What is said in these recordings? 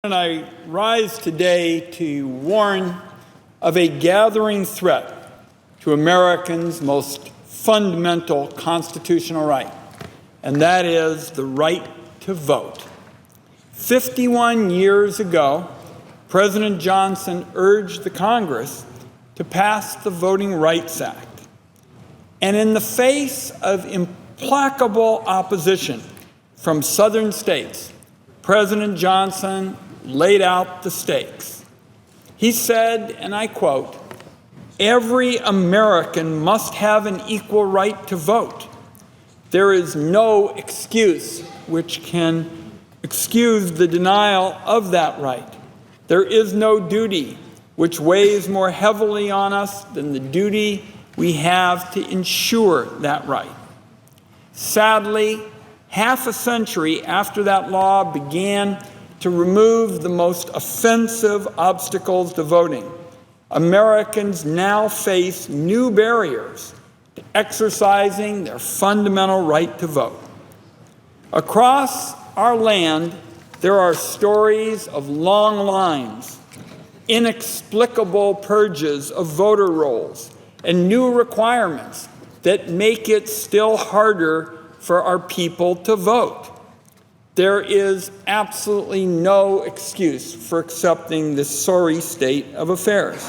And I rise today to warn of a gathering threat to Americans' most fundamental constitutional right, and that is the right to vote. 51 years ago, President Johnson urged the Congress to pass the Voting Rights Act. And in the face of implacable opposition from southern states, President Johnson laid out the stakes. He said, and I quote, "Every American must have an equal right to vote. There is no excuse which can excuse the denial of that right. There is no duty which weighs more heavily on us than the duty we have to ensure that right." Sadly, half a century after that law began to remove the most offensive obstacles to voting, Americans now face new barriers to exercising their fundamental right to vote. Across our land, there are stories of long lines, inexplicable purges of voter rolls, and new requirements that make it still harder for our people to vote. There is absolutely no excuse for accepting this sorry state of affairs.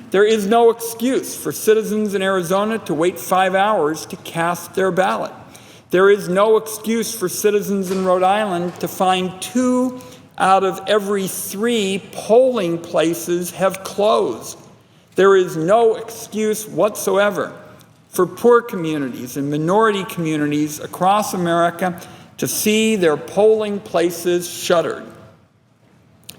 There is no excuse for citizens in Arizona to wait 5 hours to cast their ballot. There is no excuse for citizens in Rhode Island to find 2 out of every 3 polling places have closed. There is no excuse whatsoever for poor communities and minority communities across America to see their polling places shuttered.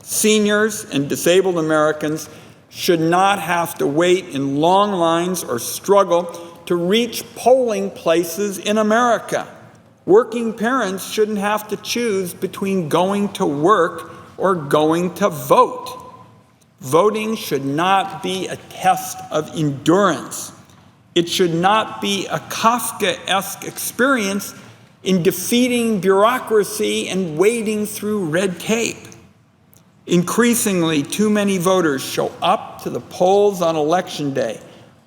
Seniors and disabled Americans should not have to wait in long lines or struggle to reach polling places in America. Working parents shouldn't have to choose between going to work or going to vote. Voting should not be a test of endurance. It should not be a Kafkaesque experience in defeating bureaucracy and wading through red tape. Increasingly, too many voters show up to the polls on Election Day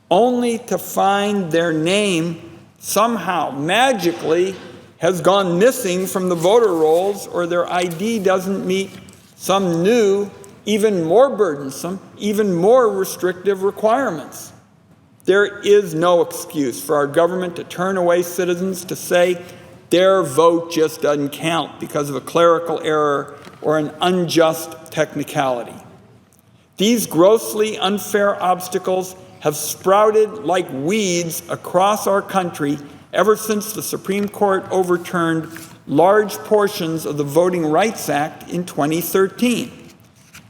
only to find their name somehow magically has gone missing from the voter rolls, or their ID doesn't meet some new, even more burdensome, even more restrictive requirements. There is no excuse for our government to turn away citizens to say their vote just doesn't count because of a clerical error or an unjust technicality. These grossly unfair obstacles have sprouted like weeds across our country ever since the Supreme Court overturned large portions of the Voting Rights Act in 2013.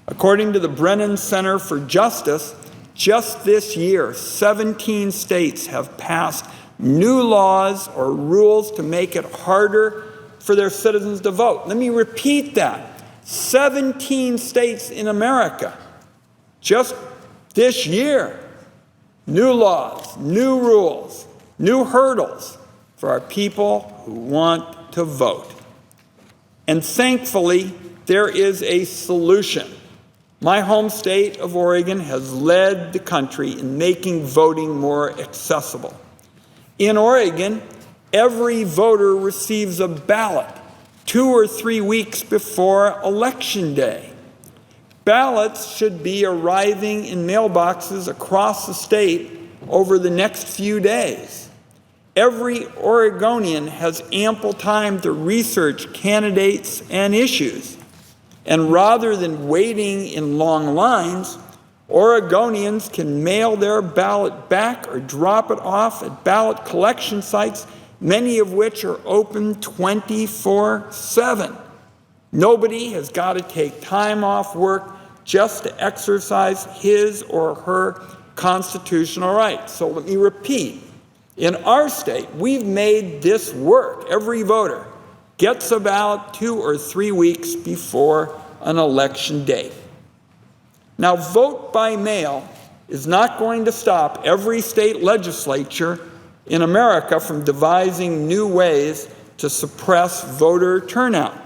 According to the Brennan Center for Justice, just this year, 17 states have passed new laws or rules to make it harder for their citizens to vote. Let me repeat that. 17 states in America, just this year, new laws, new rules, new hurdles for our people who want to vote. And thankfully, there is a solution. My home state of Oregon has led the country in making voting more accessible. In Oregon, every voter receives a ballot 2 or 3 weeks before Election Day. Ballots should be arriving in mailboxes across the state over the next few days. Every Oregonian has ample time to research candidates and issues. And rather than waiting in long lines, Oregonians can mail their ballot back or drop it off at ballot collection sites, many of which are open 24/7. Nobody has got to take time off work just to exercise his or her constitutional rights. So let me repeat. In our state, we've made this work. Every voter gets a ballot 2 or 3 weeks before an election date. Now, vote by mail is not going to stop every state legislature in America from devising new ways to suppress voter turnout.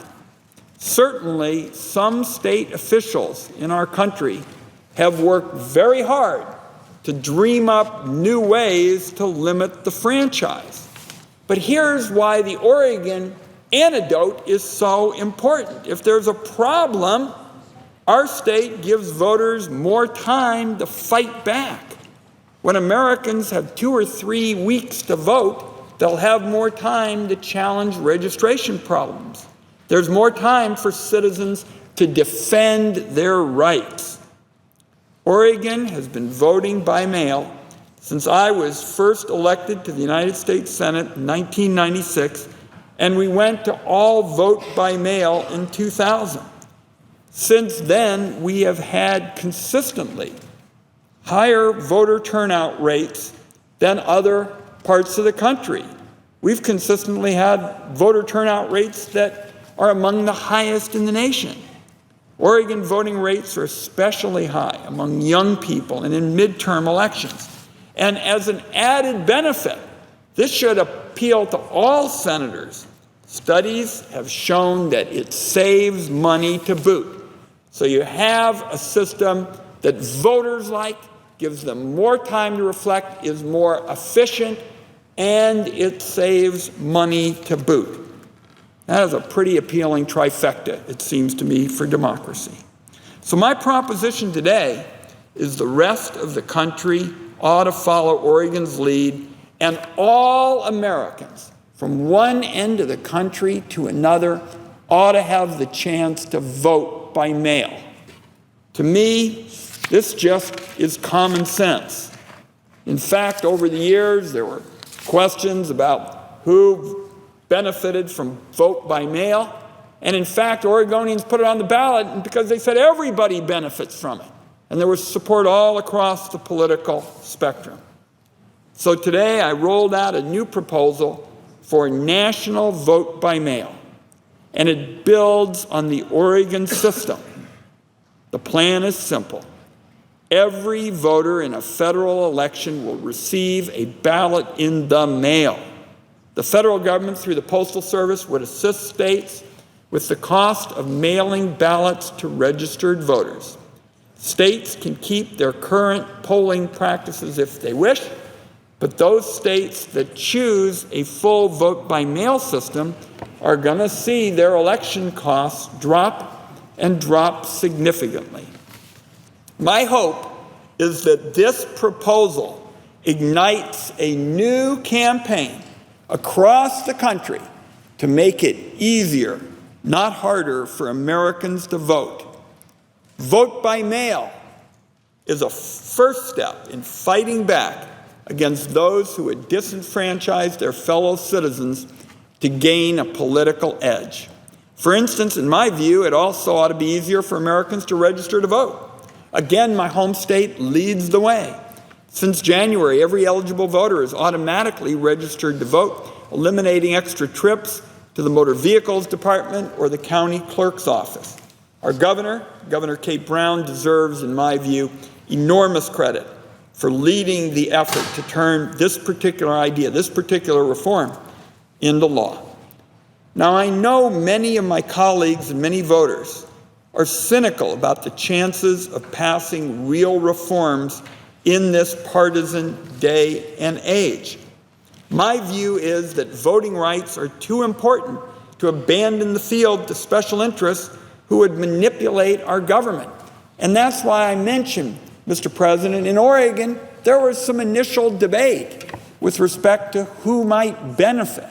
Certainly, some state officials in our country have worked very hard to dream up new ways to limit the franchise. But here's why the Oregon antidote is so important. If there's a problem, our state gives voters more time to fight back. When Americans have 2 or 3 weeks to vote, they'll have more time to challenge registration problems. There's more time for citizens to defend their rights. Oregon has been voting by mail since I was first elected to the United States Senate in 1996, and we went to all vote by mail in 2000. Since then, we have had consistently higher voter turnout rates than other parts of the country. We've consistently had voter turnout rates that are among the highest in the nation. Oregon voting rates are especially high among young people and in midterm elections. And as an added benefit, this should appeal to all senators. Studies have shown that it saves money to boot. So you have a system that voters like, gives them more time to reflect, is more efficient, and it saves money to boot. That is a pretty appealing trifecta, it seems to me, for democracy. So my proposition today is the rest of the country ought to follow Oregon's lead, and all Americans from one end of the country to another ought to have the chance to vote by mail. To me, this just is common sense. In fact, over the years, there were questions about who benefited from vote by mail. And in fact, Oregonians put it on the ballot because they said everybody benefits from it. And there was support all across the political spectrum. So today, I rolled out a new proposal for national vote by mail. And it builds on the Oregon system. The plan is simple. Every voter in a federal election will receive a ballot in the mail. The federal government, through the Postal Service, would assist states with the cost of mailing ballots to registered voters. States can keep their current polling practices if they wish, but those states that choose a full vote-by-mail system are going to see their election costs drop and drop significantly. My hope is that this proposal ignites a new campaign across the country to make it easier, not harder, for Americans to vote. Vote by mail is a first step in fighting back against those who would disenfranchise their fellow citizens to gain a political edge. For instance, in my view, it also ought to be easier for Americans to register to vote. Again, my home state leads the way. Since January, every eligible voter is automatically registered to vote, eliminating extra trips to the Motor Vehicles Department or the county clerk's office. Our governor, Governor Kate Brown, deserves, in my view, enormous credit for leading the effort to turn this particular idea, this particular reform, into law. Now, I know many of my colleagues and many voters are cynical about the chances of passing real reforms in this partisan day and age. My view is that voting rights are too important to abandon the field to special interests who would manipulate our government. And that's why I mentioned, Mr. President, in Oregon, there was some initial debate with respect to who might benefit,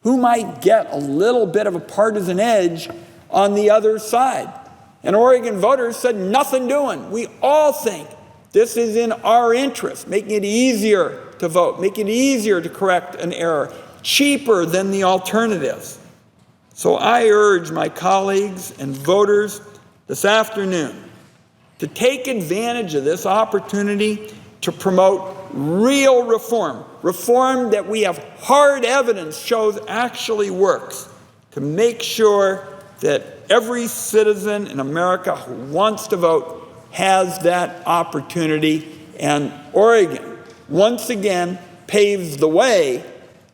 who might get a little bit of a partisan edge on the other side. And Oregon voters said, nothing doing. We all think this is in our interest, making it easier to vote, making it easier to correct an error, cheaper than the alternatives. So I urge my colleagues and voters this afternoon to take advantage of this opportunity to promote real reform, reform that we have hard evidence shows actually works, to make sure that every citizen in America who wants to vote has that opportunity. And Oregon, once again, paves the way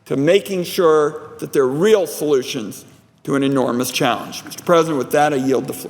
to making sure that there are real solutions to an enormous challenge. Mr. President, with that, I yield the floor.